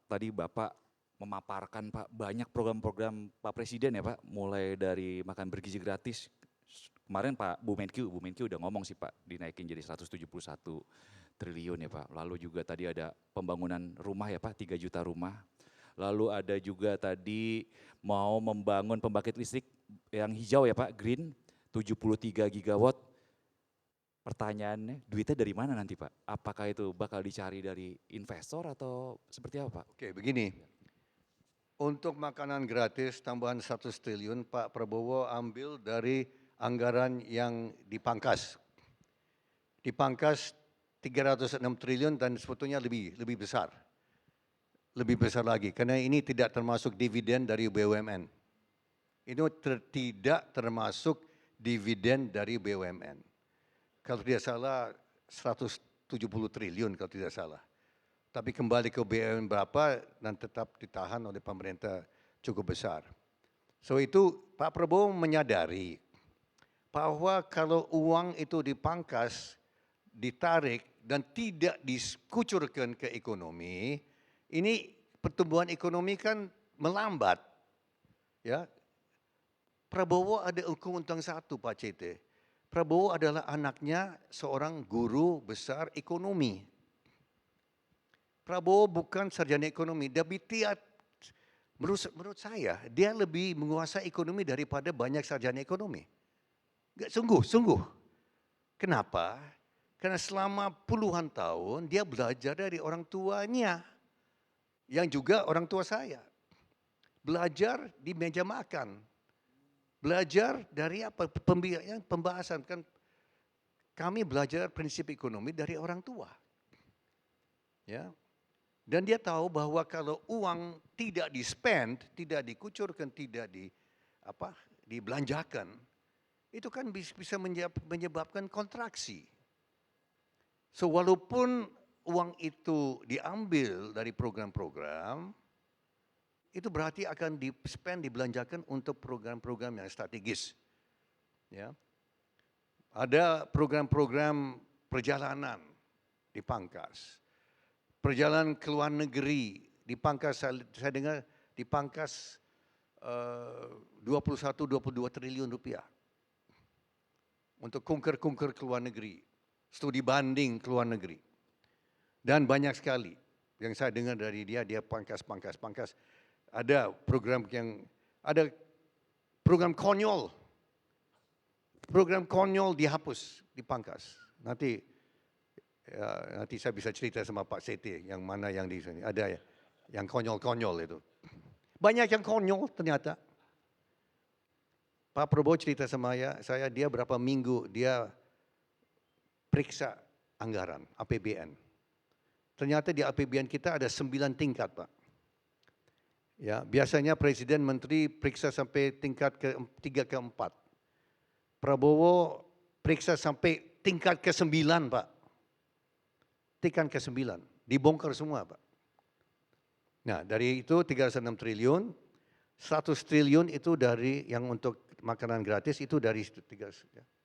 tadi Bapak memaparkan Pak banyak program-program Pak Presiden ya Pak, mulai dari makan bergizi gratis. Kemarin Bu Menkyu udah ngomong sih Pak, dinaikin jadi 171 triliun ya Pak. Lalu juga tadi ada pembangunan rumah ya Pak, 3 juta rumah. Lalu ada juga tadi mau membangun pembangkit listrik yang hijau ya Pak, green, 73 gigawatt. Pertanyaannya, duitnya dari mana nanti Pak? Apakah itu bakal dicari dari investor atau seperti apa Pak? Oke, begini. Untuk makanan gratis tambahan 100 triliun, Pak Prabowo ambil dari anggaran yang dipangkas. Dipangkas 306 triliun dan sebetulnya lebih besar. Lebih besar lagi, karena ini tidak termasuk dividen dari BUMN. Ini tidak termasuk dividen dari BUMN. Kalau tidak salah 170 triliun kalau tidak salah. Tapi kembali ke BUMN berapa dan tetap ditahan oleh pemerintah cukup besar. So itu Pak Prabowo menyadari bahwa kalau uang itu dipangkas, ditarik dan tidak dikucurkan ke ekonomi, ini pertumbuhan ekonomi kan melambat. Ya, Prabowo ada untung satu Pak CT. Prabowo adalah anaknya seorang guru besar ekonomi. Prabowo bukan sarjana ekonomi, tapi menurut saya dia lebih menguasai ekonomi daripada banyak sarjana ekonomi. Enggak, sungguh. Kenapa? Karena selama puluhan tahun dia belajar dari orang tuanya, yang juga orang tua saya. Belajar di meja makan. Belajar dari apa? Pembahasan kan kami belajar prinsip ekonomi dari orang tua. Ya. Dan dia tahu bahwa kalau uang tidak di-spend, tidak dikucurkan, tidak dibelanjakan, itu kan bisa menyebabkan kontraksi. So walaupun uang itu diambil dari program-program, itu berarti akan di-spend, dibelanjakan untuk program-program yang strategis. Ya. Ada program-program perjalanan dipangkas. Perjalanan ke luar negeri dipangkas, saya dengar dipangkas 21-22 triliun rupiah. Untuk kunker-kunker ke luar negeri, studi banding ke luar negeri. Dan banyak sekali yang saya dengar dari dia pangkas. Ada program konyol. Program konyol dihapus, dipangkas. Nanti saya bisa cerita sama Pak Seti yang mana yang di sini. Ada ya, yang konyol-konyol itu. Banyak yang konyol ternyata. Pak Prabowo cerita sama saya dia berapa minggu dia periksa anggaran APBN. Ternyata di APBN kita ada 9 tingkat Pak. Ya, biasanya Presiden Menteri periksa sampai tingkat ke-3 ke-4. Prabowo periksa sampai tingkat ke-9 Pak. Tingkat ke-9, dibongkar semua Pak. Nah dari itu 306 triliun, 100 triliun itu dari yang untuk makanan gratis itu dari 300.